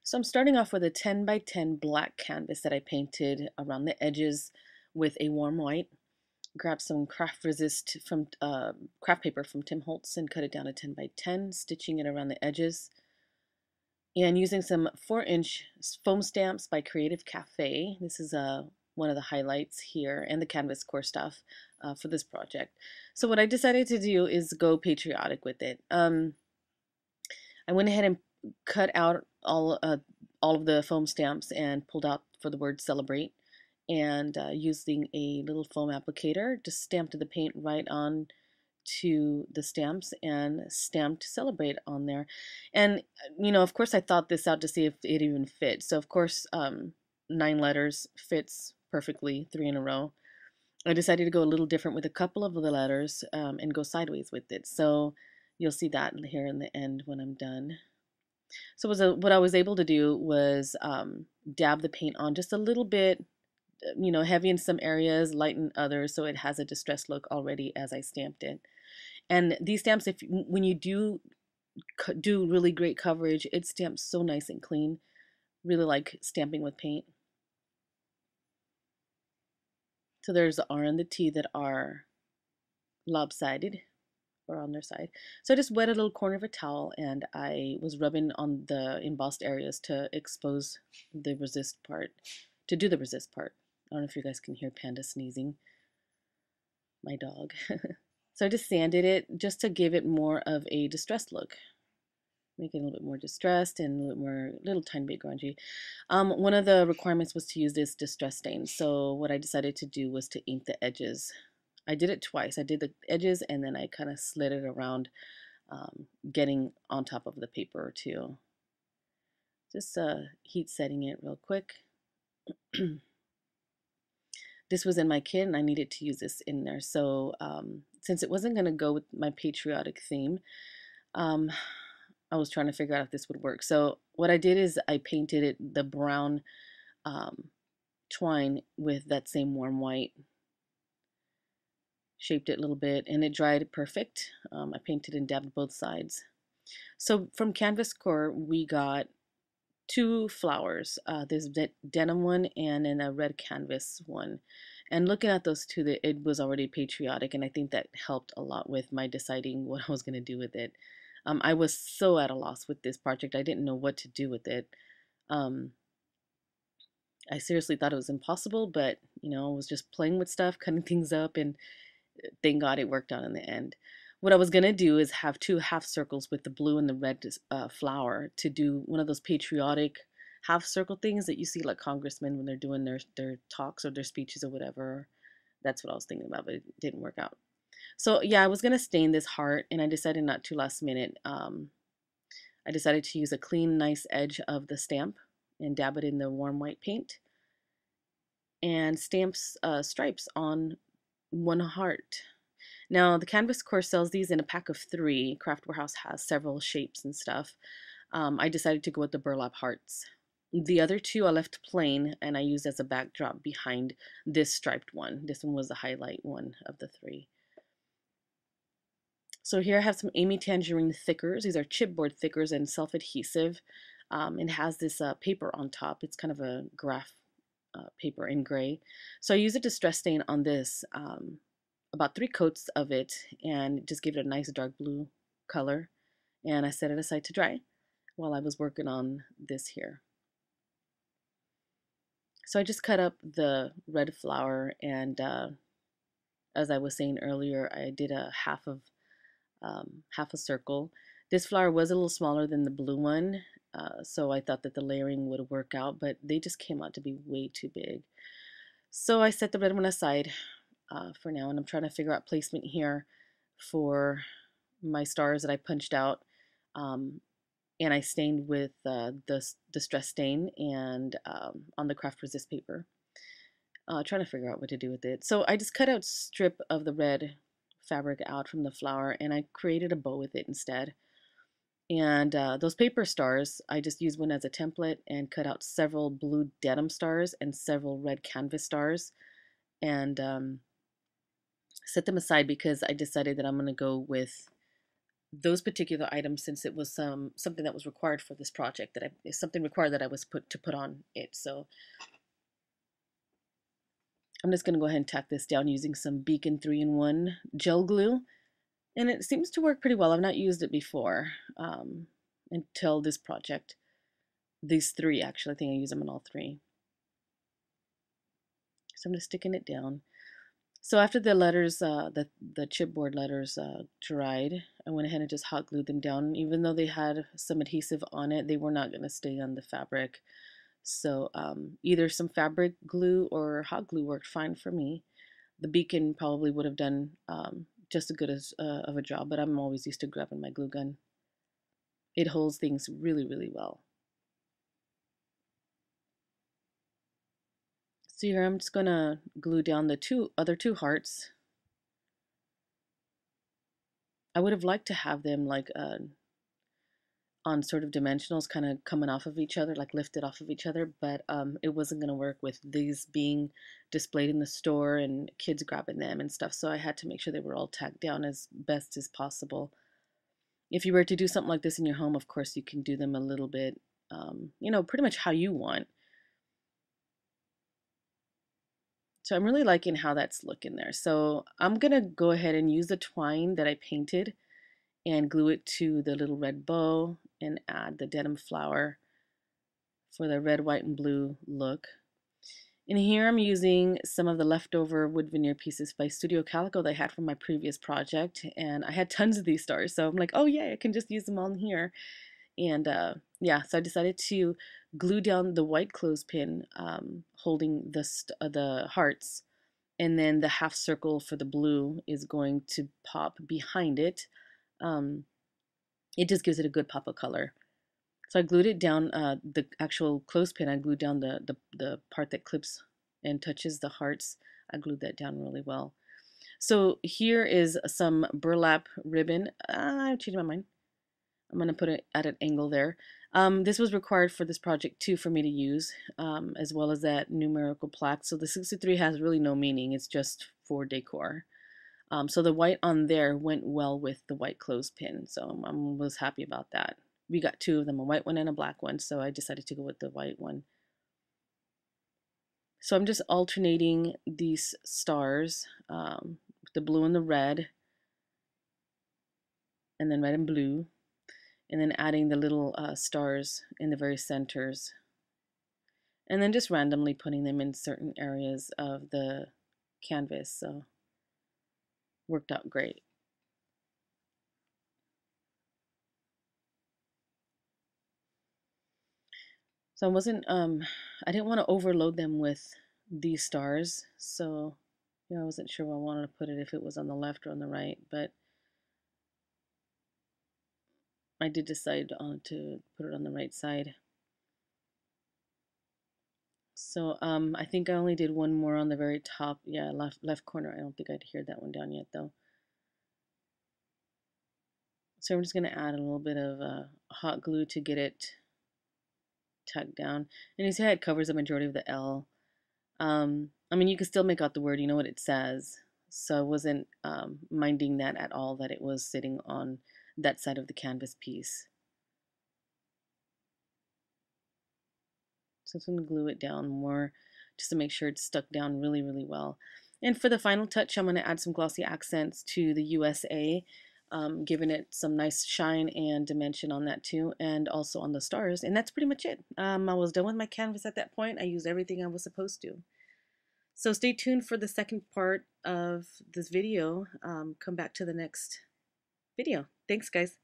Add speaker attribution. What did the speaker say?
Speaker 1: So I'm starting off with a 10 by 10 black canvas that I painted around the edges with a warm white. Grab some craft paper from Tim Holtz and cut it down to 10 by 10, stitching it around the edges. And using some 4-inch foam stamps by Creative Cafe. This is one of the highlights here, and the canvas core stuff for this project. So what I decided to do is go patriotic with it. I went ahead and cut out all of the foam stamps and pulled out for the word celebrate, and using a little foam applicator just stamped the paint right on to the stamps and stamped celebrate on there. And of course I thought this out to see if it even fit. So of course 9 letters fits perfectly, 3 in a row. I decided to go a little different with a couple of the letters and go sideways with it. So you'll see that here in the end when I'm done. So what I was able to do was dab the paint on just a little bit, heavy in some areas, light in others, so it has a distressed look already as I stamped it. And these stamps, when you do really great coverage, it stamps so nice and clean. Really like stamping with paint. So there's the R and the T that are lopsided or on their side. So I just wet a little corner of a towel and I was rubbing on the embossed areas to expose the resist part, to do the resist part. I don't know if you guys can hear Panda sneezing, my dog. So I just sanded it just to give it more of a distressed look. Make it a little bit more distressed and a little tiny bit grungy. One of the requirements was to use this distress stain. So what I decided to do was to ink the edges. I did it twice. I did the edges and then I kind of slid it around, getting on top of the paper too. Just heat setting it real quick. This was in my kit and I needed to use this in there. So since it wasn't going to go with my patriotic theme, I was trying to figure out if this would work. So what I did is I painted it the brown twine with that same warm white. Shaped it a little bit and it dried perfect. I painted and dabbed both sides. So from Canvas Core we got 2 flowers. There's denim one and then a red canvas one. And looking at those two, it was already patriotic, and I think that helped a lot with my deciding what I was going to do with it. I was so at a loss with this project. I didn't know what to do with it. I seriously thought it was impossible, but I was just playing with stuff, cutting things up, and thank God it worked out in the end. What I was going to do is have 2 half circles with the blue and the red flower to do one of those patriotic half circle things that you see like congressmen when they're doing their talks or their speeches or whatever. That's what I was thinking about, but it didn't work out. So yeah, I was going to stain this heart and I decided not to last minute. I decided to use a clean, nice edge of the stamp and dab it in the warm white paint and stamps stripes on one heart. Now the Canvas Core sells these in a pack of 3. Craft Warehouse has several shapes and stuff. I decided to go with the burlap hearts. The other 2 I left plain and I used as a backdrop behind this striped one. This one was the highlight one of the 3. So here I have some Amy Tangerine thickers. These are chipboard thickers and self-adhesive. It has this paper on top. It's kind of a graph paper in gray. So I use a distress stain on this, about 3 coats of it, and just give it a nice dark blue color. And I set it aside to dry while I was working on this here. So I just cut up the red flower, and as I was saying earlier, I did a half a circle. This flower was a little smaller than the blue one, so I thought that the layering would work out, but they just came out to be way too big. So I set the red one aside for now, and I'm trying to figure out placement here for my stars that I punched out. And I stained with the distress stain and on the craft resist paper. Trying to figure out what to do with it. So I just cut out a strip of the red fabric out from the flower and I created a bow with it instead. And those paper stars, I just used one as a template and cut out several blue denim stars and several red canvas stars and set them aside because I decided that I'm going to go with those particular items, since it was something that was required for this project, something required that I was put on it. So I'm just going to go ahead and tack this down using some Beacon 3-in-1 gel glue. And it seems to work pretty well. I've not used it before until this project. These three, actually, I think I use them on all three. So I'm just sticking it down. So after the letters, the chipboard letters dried, I went ahead and just hot glued them down. Even though they had some adhesive on it, they were not going to stay on the fabric. So either some fabric glue or hot glue worked fine for me. The Beacon probably would have done just as good as of a job, but I'm always used to grabbing my glue gun. It holds things really, really well. So here I'm just gonna glue down the other two hearts. I would have liked to have them like on sort of dimensionals, kind of coming off of each other, like lifted off of each other, but it wasn't going to work with these being displayed in the store and kids grabbing them and stuff. So I had to make sure they were all tacked down as best as possible. If you were to do something like this in your home, of course, you can do them a little bit, pretty much how you want. So I'm really liking how that's looking there. So I'm going to go ahead and use the twine that I painted and glue it to the little red bow and add the denim flower for the red, white, and blue look. And here I'm using some of the leftover wood veneer pieces by Studio Calico that I had from my previous project, and I had tons of these stars, so I'm like, oh yeah, I can just use them all in here. And yeah, so I decided to glue down the white clothespin holding the hearts, and then the half circle for the blue is going to pop behind it. It just gives it a good pop of color. So I glued it down, the actual clothespin, I glued down the part that clips and touches the hearts. I glued that down really well. So here is some burlap ribbon. I changed my mind. I'm going to put it at an angle there. This was required for this project too for me to use, as well as that numerical plaque. So the 63 has really no meaning. It's just for decor. So the white on there went well with the white clothespin. So I was happy about that. We got two of them, a white one and a black one, so I decided to go with the white one. So I'm just alternating these stars, the blue and the red, and then red and blue, and then adding the little stars in the very centers, and then just randomly putting them in certain areas of the canvas. So worked out great. So I didn't want to overload them with these stars. So, I wasn't sure where I wanted to put it, if it was on the left or on the right, but I did decide to put it on the right side. So, I think I only did one more on the very top. Yeah, left corner. I don't think I'd adhered that one down yet though. So I'm just going to add a little bit of hot glue to get it tucked down. And you see how it covers the majority of the L. I mean, you can still make out the word, you know what it says. So I wasn't minding that at all, that it was sitting on that side of the canvas piece. So I'm going to glue it down more just to make sure it's stuck down really, really well. And for the final touch, I'm going to add some glossy accents to the USA, giving it some nice shine and dimension on that too, and also on the stars. And that's pretty much it. I was done with my canvas at that point. I used everything I was supposed to. So stay tuned for the second part of this video. Come back to the next video. Thanks, guys.